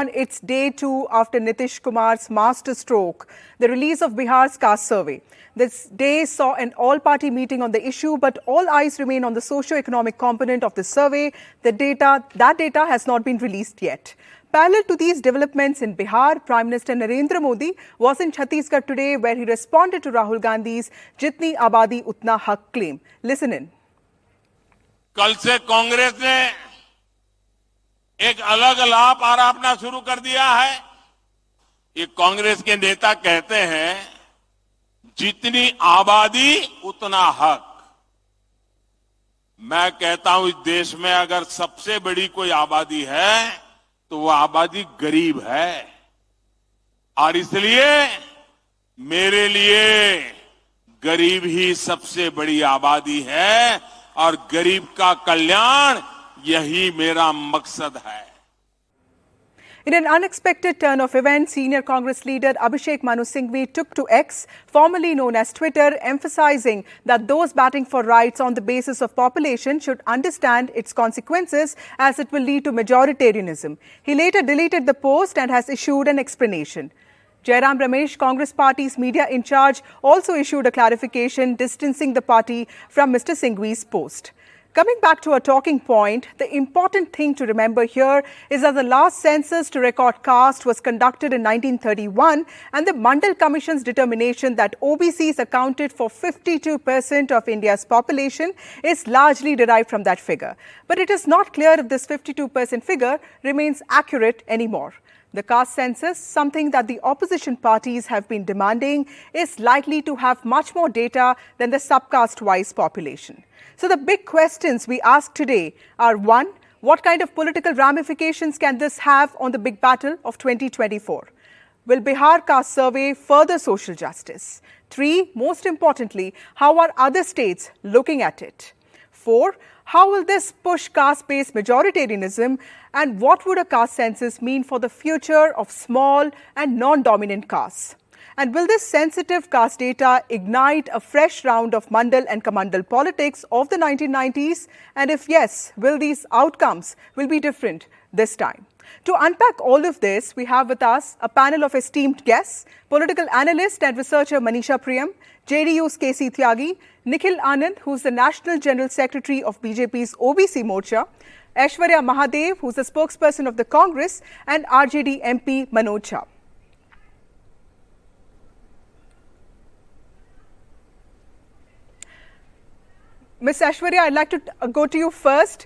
On its day 2 after Nitish Kumar's masterstroke, the release of Bihar's caste survey. This day saw an all-party meeting on the issue, but all eyes remain on the socio-economic component of the survey. That data has not been released yet. Parallel to these developments in Bihar, Prime Minister Narendra Modi was in Chhattisgarh today, where he responded to Rahul Gandhi's "Jitni Abadi Utna Hak" claim. Listen in. कल से कांग्रेस ने एक अलग लाप आरापना शुरू कर दिया है। ये कांग्रेस के नेता कहते हैं जितनी आबादी उतना हक। मैं कहता हूं इस देश में अगर सबसे बड़ी कोई आबादी है तो वो आबादी गरीब है, और इसलिए मेरे लिए गरीब ही सबसे बड़ी आबादी है और गरीब का कल्याण यही मेरा मकसद है। In an unexpected turn of events, senior Congress leader Abhishek Manu Singhvi took to X, formerly known as Twitter, emphasizing that those batting for rights on the basis of population should understand its consequences, as it will lead to majoritarianism. He later deleted the post and has issued an explanation. Jairam Ramesh, Congress party's media in charge, also issued a clarification distancing the party from Mr. Singhvi's post. Coming back to our talking point, the important thing to remember here is that the last census to record caste was conducted in 1931, and the Mandal Commission's determination that OBCs accounted for 52% of India's population is largely derived from that figure. But it is not clear if this 52% figure remains accurate anymore. The caste census, something that the opposition parties have been demanding, is likely to have much more data than the subcaste-wise population. So the big questions we ask today are: 1. What kind of political ramifications can this have on the big battle of 2024? Will Bihar caste survey further social justice? 3. Most importantly, how are other states looking at it? 4. How will this push caste-based majoritarianism, and what would a caste census mean for the future of small and non-dominant castes? And will this sensitive caste data ignite a fresh round of Mandal and Kamandal politics of the 1990s? And if yes, will these outcomes be different this time? To unpack all of this, we have with us a panel of esteemed guests: political analyst and researcher Manisha Priyam, JDU's KC Tyagi, Nikhil Anand, who's the National General Secretary of BJP's OBC Morcha, Aishwarya Mahadev, who's the spokesperson of the Congress, and RJD MP Manoj Jha. Ms. Aishwarya, I'd like to go to you first.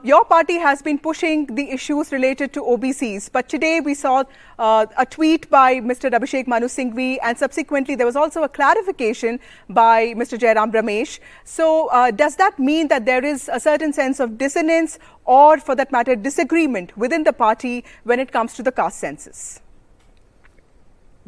Your party has been pushing the issues related to OBCs, but today we saw a tweet by Mr. Abhishek Manu Singhvi, and subsequently there was also a clarification by Mr. Jairam Ramesh. So does that mean that there is a certain sense of dissonance, or for that matter disagreement within the party when it comes to the caste census?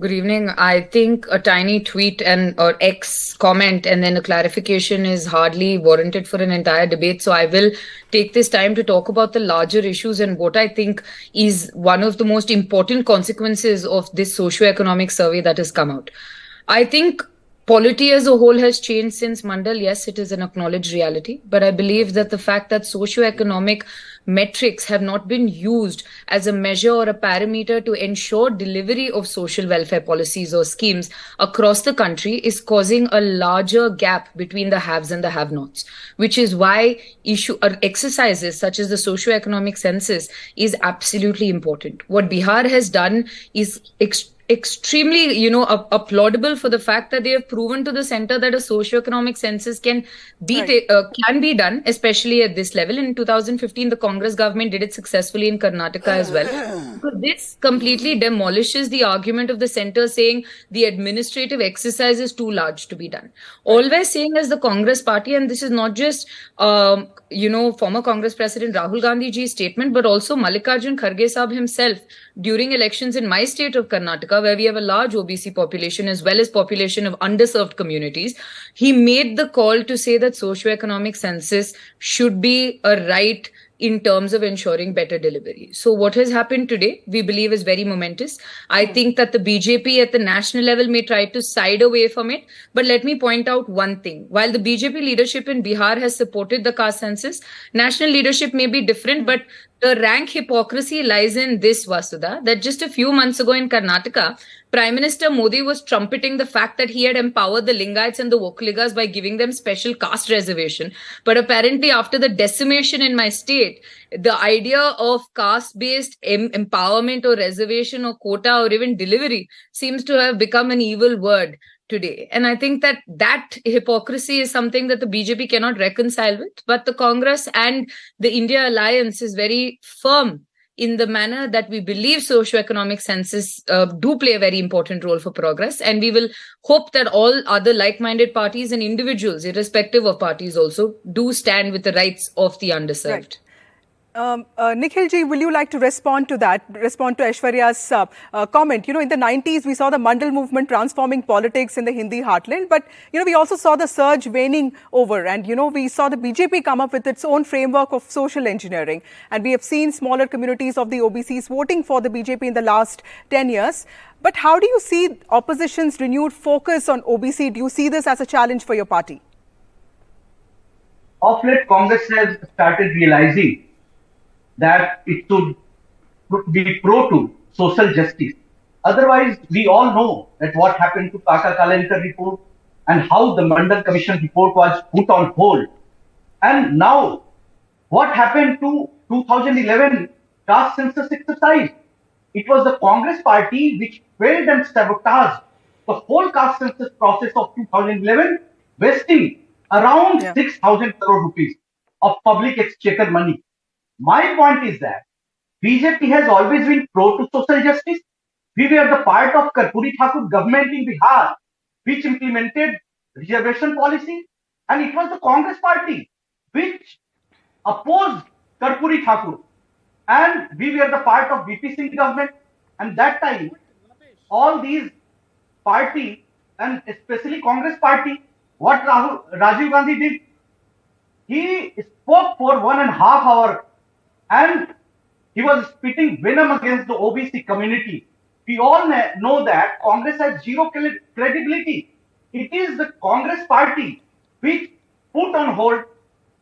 Good evening. I think a tiny tweet or X comment and then a clarification is hardly warranted for an entire debate. So I will take this time to talk about the larger issues and what I think is one of the most important consequences of this socio-economic survey that has come out. I think polity as a whole has changed since Mandal. Yes, it is an acknowledged reality, but I believe that the fact that socio-economic metrics have not been used as a measure or a parameter to ensure delivery of social welfare policies or schemes across the country is causing a larger gap between the haves and the have-nots, which is why exercises such as the socio-economic census is absolutely important. What Bihar has done is extremely, applaudable for the fact that they have proven to the center that a socio-economic census can be done, especially at this level. In 2015, the Congress government did it successfully in Karnataka as well. So this completely demolishes the argument of the center saying the administrative exercise is too large to be done. All we're saying as the Congress party, and this is not just, former Congress President Rahul Gandhi ji's statement, but also Mallikarjun Kharge Sahab himself during elections in my state of Karnataka, where we have a large OBC population as well as population of underserved communities. He made the call to say that socio-economic census should be a right in terms of ensuring better delivery. So what has happened today, we believe, is very momentous. I think that the BJP at the national level may try to side away from it. But let me point out one thing. While the BJP leadership in Bihar has supported the caste census, national leadership may be different, but The rank hypocrisy lies in this, Vasudha, that just a few months ago in Karnataka, Prime Minister Modi was trumpeting the fact that he had empowered the Lingaites and the Vokaligas by giving them special caste reservation. But apparently, after the decimation in my state, the idea of caste-based empowerment or reservation or quota or even delivery seems to have become an evil word today. And I think that hypocrisy is something that the BJP cannot reconcile with. But the Congress and the India alliance is very firm in the manner that we believe socioeconomic census do play a very important role for progress. And we will hope that all other like-minded parties and individuals, irrespective of parties also, do stand with the rights of the underserved. Right. Nikhilji, will you like to respond to that, respond to Aishwarya's comment? In the 90s, we saw the Mandal movement transforming politics in the Hindi heartland, but, we also saw the surge waning over and, we saw the BJP come up with its own framework of social engineering. And we have seen smaller communities of the OBCs voting for the BJP in the last 10 years. But how do you see opposition's renewed focus on OBC? Do you see this as a challenge for your party? Of late, Congress has started realizing that it should be pro to social justice. Otherwise, we all know that what happened to Kaka Kalankar report and how the Mandal Commission report was put on hold. And now, what happened to 2011 caste census exercise? It was the Congress party which failed and sabotaged the whole caste census process of 2011, wasting around 6,000 crore rupees of public exchequer money. My point is that BJP has always been pro to social justice. We were the part of Karpuri Thakur government in Bihar, which implemented reservation policy, and it was the Congress party which opposed Karpuri Thakur, and we were the part of VP Singh government. And that time, all these parties, and especially Congress party, what Rajiv Gandhi did, he spoke for 1.5 hours. And he was spitting venom against the OBC community. We all know that Congress has zero credibility. It is the Congress party which put on hold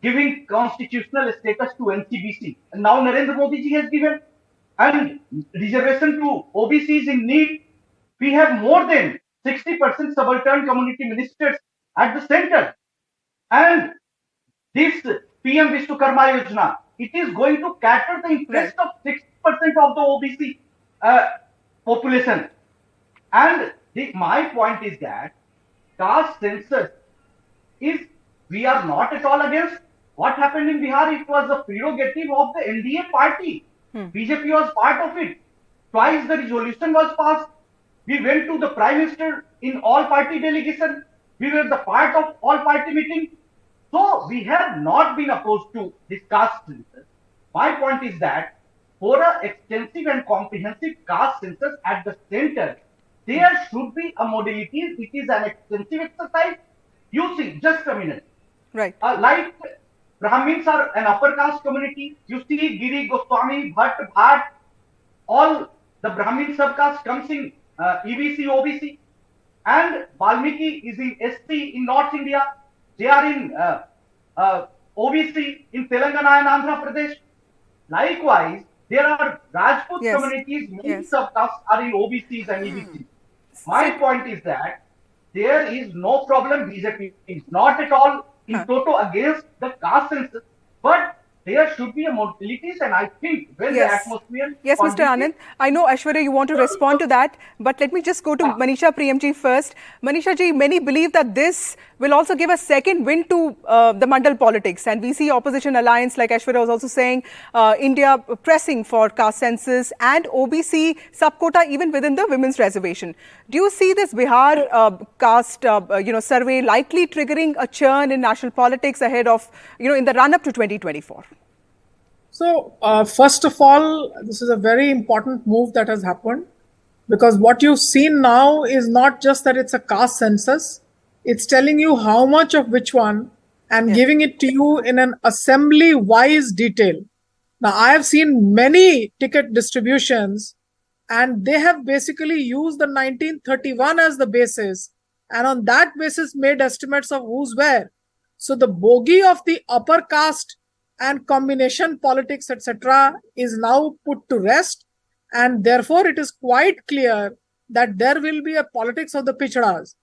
giving constitutional status to NCBC. And now Narendra Modi ji has given. And reservation to OBCs in need. We have more than 60% subaltern community ministers at the center. And this PM Vishwakarma Yojana, it is going to cater the interest of 60% of the OBC population. And my point is that caste census is, we are not at all against. What happened in Bihar, it was a prerogative of the NDA party. BJP was part of it. Twice the resolution was passed. We went to the Prime Minister in all party delegation. We were the part of all party meeting. So we have not been opposed to this caste census. My point is that for an extensive and comprehensive caste census at the center, there should be a modality. It is an extensive exercise. You see, just a minute. Right. Like Brahmins are an upper caste community. You see Giri, Goswami, Bhatt, all the Brahmin subcaste comes in EBC, OBC. And Valmiki is in SC in North India. They are in OBC in Telangana and Andhra Pradesh. Likewise, there are Rajput communities, many subcastes are in OBCs and EBCs. My point is that there is no problem. BJP is not at all in toto against the caste census, but there should be a modalities, and I think when the atmosphere... Yes, Mr. Anand, I know, Aishwarya, you want to respond to that, but let me just go to Manisha Priyamji first. Manisha ji, many believe that this will also give a second wind to the Mandal politics, and we see opposition alliance, like Aishwarya was also saying, India pressing for caste census and OBC subquota even within the women's reservation. Do you see this Bihar caste survey likely triggering a churn in national politics ahead of, in the run-up to 2024? So, first of all, this is a very important move that has happened, because what you've seen now is not just that it's a caste census, it's telling you how much of which one and giving it to you in an assembly-wise detail. Now, I have seen many ticket distributions, and they have basically used the 1931 as the basis, and on that basis made estimates of who's where. So the bogey of the upper caste and combination politics, etc., is now put to rest. And therefore, it is quite clear that there will be a politics of the pichdas.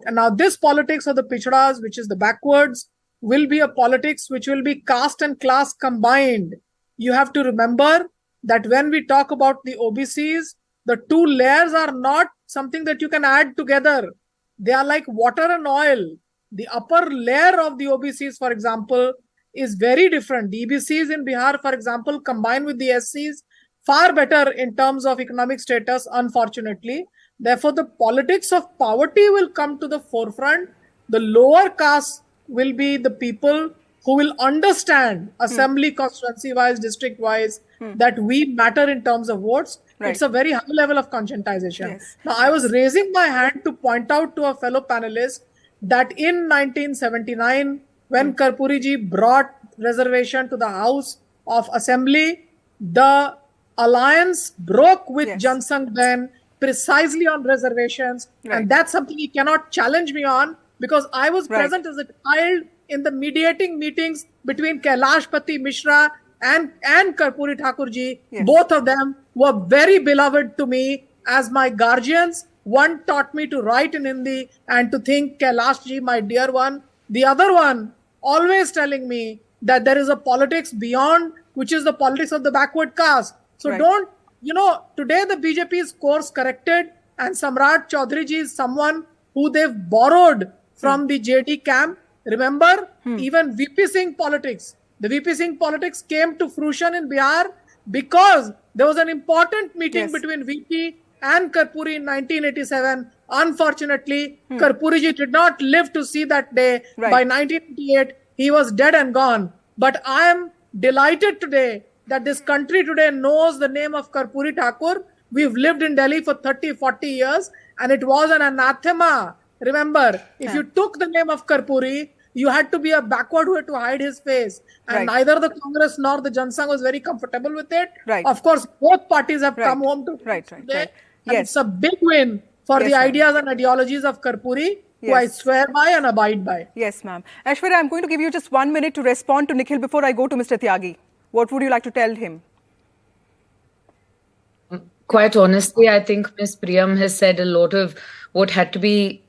Now, this politics of the pichdas, which is the backwards, will be a politics which will be caste and class combined. You have to remember that when we talk about the OBCs, the two layers are not something that you can add together. They are like water and oil. The upper layer of the OBCs, for example, is very different. The EBCs in Bihar, for example, combined with the SCs, far better in terms of economic status, unfortunately. Therefore, the politics of poverty will come to the forefront. The lower caste will be the people who will understand assembly constituency wise, district wise, that we matter in terms of votes. Right. It's a very high level of conscientization. Yes. Now, I was raising my hand to point out to a fellow panelist that in 1979, when Karpuri ji brought reservation to the House of Assembly, the alliance broke with Yes. Jan Sangh then precisely on reservations. Right. And that's something he cannot challenge me on, because I was Right. present as a child in the mediating meetings between Kailashpati Mishra and Karpuri Thakur ji. Yes. Both of them were very beloved to me as my guardians. One taught me to write in Hindi and to think Kailash ji, my dear one. The other one always telling me that there is a politics beyond, which is the politics of the backward caste. So Right. don't, today the BJP is course corrected, and Samrat Chaudhary ji is someone who they've borrowed from the JD camp. Remember, even VP Singh politics. The VP Singh politics came to fruition in Bihar because there was an important meeting Yes. between VP and Karpuri in 1987. Unfortunately, Karpuri ji did not live to see that day. Right. By 1988, he was dead and gone. But I am delighted today that this country today knows the name of Karpuri Thakur. We've lived in Delhi for 30, 40 years, and it was an anathema. Remember, if you took the name of Karpuri, you had to be a backward who had to hide his face. And Right. neither the Congress nor the Jan Sangh was very comfortable with it. Right. Of course, both parties have Right. come home to Right. today. And Yes. it's a big win for Yes, the ma'am. ideas and ideologies of Karpuri, who I Yes. swear by and abide by. Yes, ma'am. Aishwarya, I'm going to give you just 1 minute to respond to Nikhil before I go to Mr. Tyagi. What would you like to tell him? Quite honestly, I think Ms. Priyam has said a lot of what had to be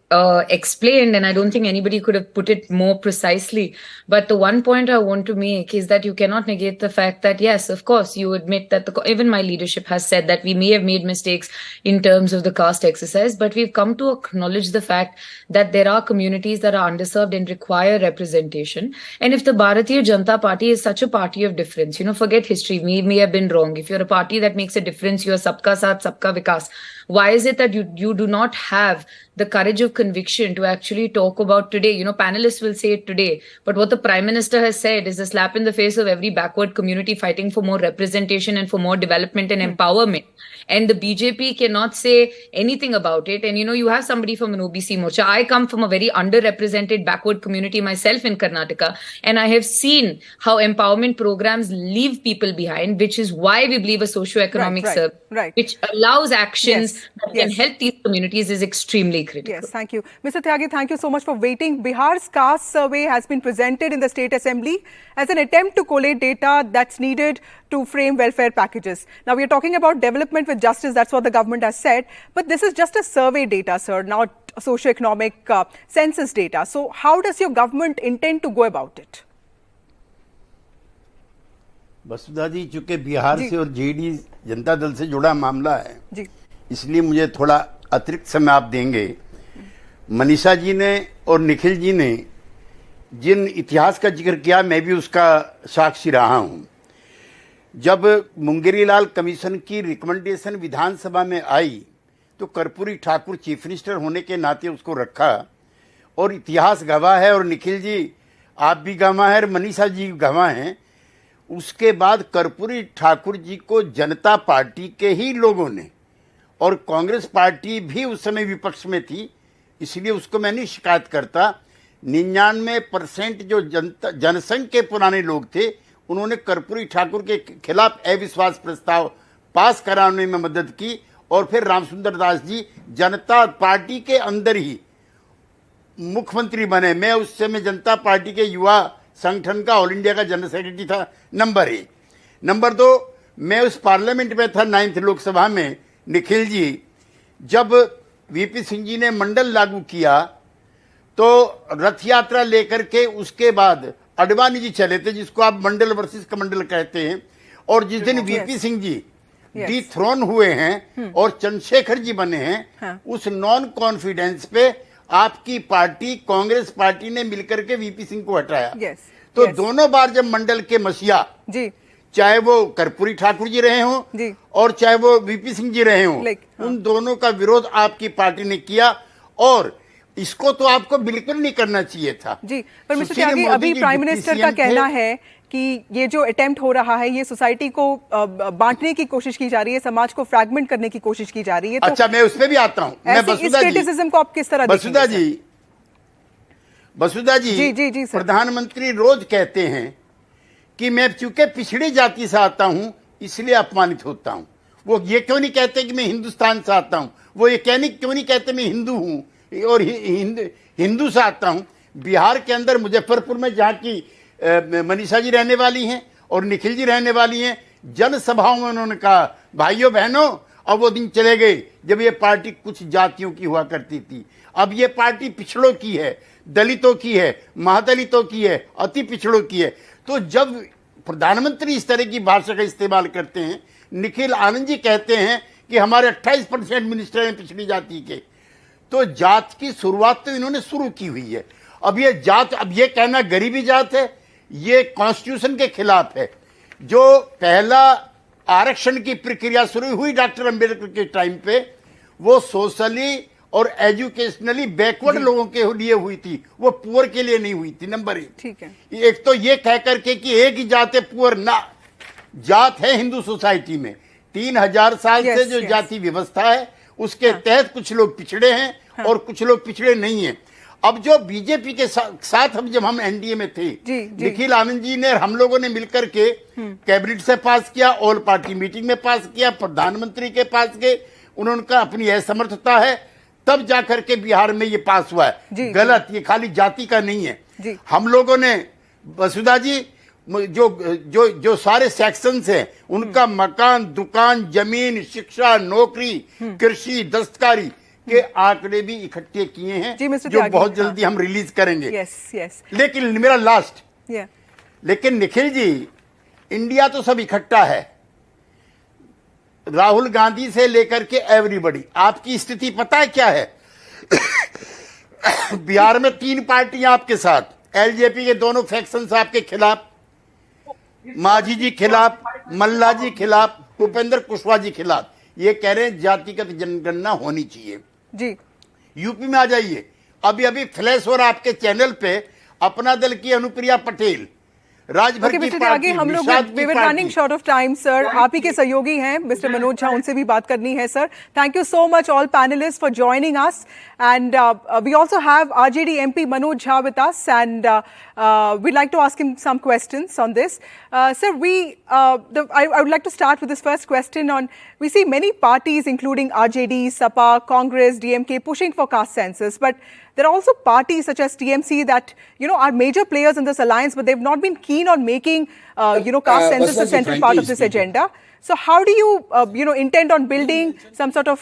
explained, and I don't think anybody could have put it more precisely. But the one point I want to make is that you cannot negate the fact that, yes, of course, you admit that even my leadership has said that we may have made mistakes in terms of the caste exercise, but we've come to acknowledge the fact that there are communities that are underserved and require representation. And if the Bharatiya Janata Party is such a party of difference, forget history, we may have been wrong. If you're a party that makes a difference, you're Sabka Saath, Sabka Vikas. Why is it that you do not have the courage of conviction to actually talk about today? Panelists will say it today, but what the Prime Minister has said is a slap in the face of every backward community fighting for more representation and for more development and empowerment. And the BJP cannot say anything about it. And you have somebody from an OBC Morcha. I come from a very underrepresented backward community myself in Karnataka, and I have seen how empowerment programs leave people behind, which is why we believe a socio-economic service, which allows actions that can help these communities, is extremely critical. Yes, thank you. Mr. Tyagi, thank you so much for waiting. Bihar's caste survey has been presented in the State Assembly as an attempt to collate data that's needed to frame welfare packages. Now, we are talking about development with justice. That's what the government has said. But this is just a survey data, sir, not socio-economic census data. So how does your government intend to go about it? वसुधा जी, चूंकि बिहार से और JD Janata Dal से जुड़ा मामला है जी, इसलिए मुझे थोड़ा अतिरिक्त समय आप देंगे। मनीषा जी ने और निखिल जी ने जिन इतिहास का जिक्र किया, मैं भी उसका साक्षी रहा हूं। जब मुंगेरीलाल कमीशन की रिकमेंडेशन विधानसभा में आई तो कर्पूरी ठाकुर चीफ मिनिस्टर होने के नाते उसको रखा, और इतिहास गवाह है, और निखिल जी आप भी गवाह हैं और मनीषा जी गवाह हैं। उसके बाद कर्पूरी ठाकुर जी को जनता पार्टी के ही लोगों ने, और कांग्रेस पार्टी भी उस समय विपक्ष में थी, इसलिए उसको मैं नहीं शिकायत करता। 99% जो जनसंघ के पुराने लोग थे, उन्होंने कर्पूरी ठाकुर के खिलाफ अविश्वास प्रस्ताव पास कराने में मदद की, और फिर रामसुंदर दास जी जनता पार्टी के अंदर ही मुख्यमंत्री बने। मैं उस समय जनता पार्टी के युवा संगठन का, ऑल इंडिया का जनरल सेक्रेटरी था, नंबर 1। नंबर 2, मैं उस पार्लियामेंट में था 9th लोकसभा में, निखिल जी, जब वीपी सिंह जी ने मंडल लागू किया तो रथ यात्रा लेकर के उसके बाद अडवाणी जी चले थे, जिसको आप मंडल वर्सेस कमंडल कहते हैं, और जिस दिन वीपी सिंह जी डिथ्रोन हुए हैं और चंद्रशेखर जी बने हैं, उस नॉन कॉन्फिडेंस पे आपकी पार्टी कांग्रेस पार्टी ने मिलकर के वीपी सिंह को हटाया। तो दोनों बार जब मंडल के मसीहा, चाहे वो कर्पूरी ठाकुर जी रहे हों और चाहे वो वीपी सिंह जी रहे हों, उन दोनों का विरोध आपकी पार्टी ने किया, और इसको तो आपको बिल्कुल नहीं करना चाहिए था। जी, पर मिस्टर त्यागी, अभी प्राइम मिनिस्टर का कहना है कि ये जो अटेम्प्ट हो रहा है, ये सोसाइटी को बांटने की कोशिश की जा रही है, समाज को फ्रैगमेंट करने की कोशिश की जा रही है। तो अच्छा, मैं उसमें भी आता हूँ। मैं क्रिटिसिज्म को आप किस तरह बसुधा जी, जी, प्रधानमंत्री रोज कहते हैं कि मैं चूंकि पिछड़ी जाति से आता हूं इसलिए अपमानित होता हूं। वो ये क्यों नहीं कहते कि मैं हिंदुस्तान से आता हूं? वो ये क्यों नहीं कहते मैं हिंदू हूं और हिंदू से आता हूं? बिहार के अंदर मुजफ्फरपुर में, जहाँ की मनीषा जी रहने वाली हैं और निखिल जी रहने वाली हैं, जनसभाओं में उन्होंने कहा, भाइयों बहनों, अब वो दिन चले गए जब ये पार्टी कुछ जातियों की हुआ करती थी। अब ये पार्टी पिछड़ों की है, दलितों की है, महादलितों की है, अति पिछड़ों की है। तो जब प्रधानमंत्री इस तरह की भाषा का इस्तेमाल करते हैं, निखिल आनंद जी कहते हैं कि हमारे 28% मिनिस्टर हैं पिछड़ी जाति के, तो जात की शुरुआत तो इन्होंने शुरू की हुई है। अब ये जात, अब ये कहना गरीबी जात है, ये कॉन्स्टिट्यूशन के खिलाफ है। जो पहला आरक्षण की प्रक्रिया शुरू हुई डॉक्टर अंबेडकर के टाइम पे, वो सोशली और एजुकेशनली बैकवर्ड लोगों के लिए हुई थी, वो पुअर के लिए नहीं हुई थी। नंबर 1, ठीक है। एक तो ये कह करके कि एक ही जात है, पुअर ना, जात है हिंदू सोसाइटी में 3000 साल से जो जाति व्यवस्था है उसके तहत कुछ लोग पिछड़े हैं और कुछ लोग पिछड़े नहीं हैं। अब जो बीजेपी के साथ हम, जब हम एनडीए में थे, निखिल आनंद जी ने, हम लोगों ने मिलकर के कैबिनेट से पास किया, ऑल पार्टी मीटिंग में पास किया, प्रधानमंत्री के पास गए, उन्होंने कहा अपनी असमर्थता है, तब जाकर के बिहार में ये पास हुआ है। गलत, ये खाली जाति का नहीं है। हम लोगों ने, वसुधा जी, जो सारे सेक्शंस हैं उनका मकान, दुकान, जमीन, शिक्षा, नौकरी, कृषि, दस्तकारी के आंकड़े भी इकट्ठे किए हैं, जो बहुत जल्दी हम रिलीज करेंगे। लेकिन मेरा लास्ट, लेकिन निखिल जी, इंडिया तो सब इकट्ठा है, राहुल गांधी से लेकर के एवरीबॉडी। आपकी स्थिति पता है क्या है? बिहार में 3 पार्टियां आपके साथ, एलजेपी के दोनों फैक्शंस आपके खिलाफ, मांझी जी खिलाफ, मल्ला जी खिलाफ, उपेंद्र कुशवाहा जी खिलाफ। ये कह रहे हैं जातिगत जनगणना होनी चाहिए जी। यूपी में आ जाइए, अभी अभी फ्लैश हो रहा आपके चैनल पे, अपना दल की अनुप्रिया पटेल, राजभर की पार्टी, हम लोग running short of time sir. आप ही के सहयोगी हैं मिस्टर मनोज झा, उनसे भी बात करनी है sir. Thank you so much all panelist for joining us, and we also have RJD MP Manoj Jha with us, and we'd like to ask him some questions on this. Sir, I would like to start with this first question on, we see many parties including RJD, SAPA, Congress, DMK pushing for caste census, but there are also parties such as TMC that, are major players in this alliance, but they've not been keen on making, caste census a central part of this agenda. So how do you, intend on building some sort of,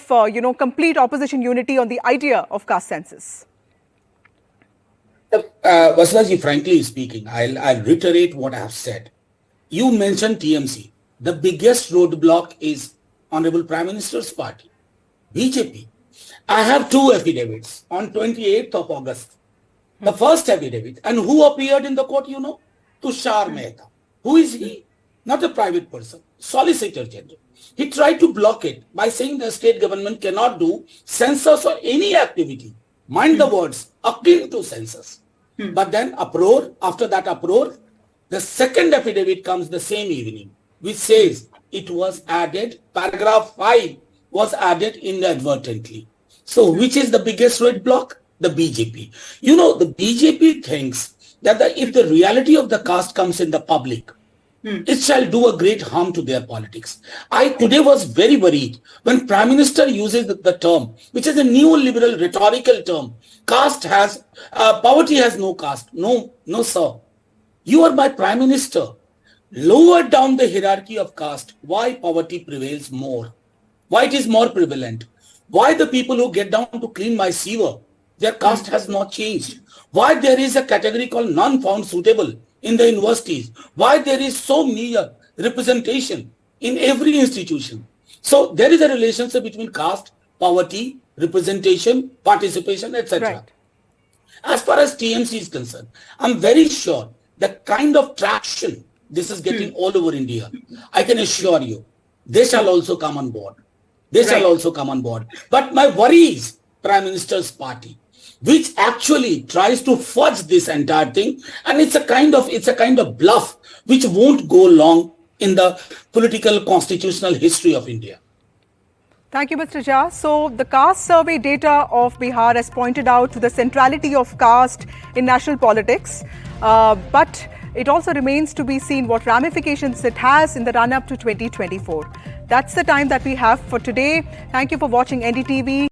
complete opposition unity on the idea of caste census? Vasulaji, frankly speaking, I'll reiterate what I have said. You mentioned TMC. The biggest roadblock is Honorable Prime Minister's party, BJP. I have 2 affidavits on 28th of August. The first affidavit, and who appeared in the court, Tushar Mehta. Who is he? Not a private person, Solicitor General. He tried to block it by saying the state government cannot do census or any activity, mind the words, akin to census. But then uproar, after that uproar, the second affidavit comes the same evening, which says it was added, paragraph 5 was added inadvertently. So which is the biggest roadblock? The BJP. The BJP thinks that if the reality of the caste comes in the public, it shall do a great harm to their politics. I today was very worried when Prime Minister uses the term, which is a neoliberal rhetorical term, caste has, poverty has no caste. No, sir. You are my prime minister. Lower down the hierarchy of caste, why poverty prevails more? Why it is more prevalent? Why the people who get down to clean my sewer, their caste has not changed? Why there is a category called none found suitable in the universities? Why there is so meager representation in every institution? So there is a relationship between caste, poverty, representation, participation, etc. Right. As far as TMC is concerned, I'm very sure the kind of traction this is getting all over India, I can assure you, they shall also come on board. They shall also come on board. But my worry is Prime Minister's party, which actually tries to fudge this entire thing, and it's a kind of bluff which won't go long in the political constitutional history of India. Thank you, Mr. Jha. So, the caste survey data of Bihar has pointed out to the centrality of caste in national politics. But it also remains to be seen what ramifications it has in the run-up to 2024. That's the time that we have for today. Thank you for watching NDTV.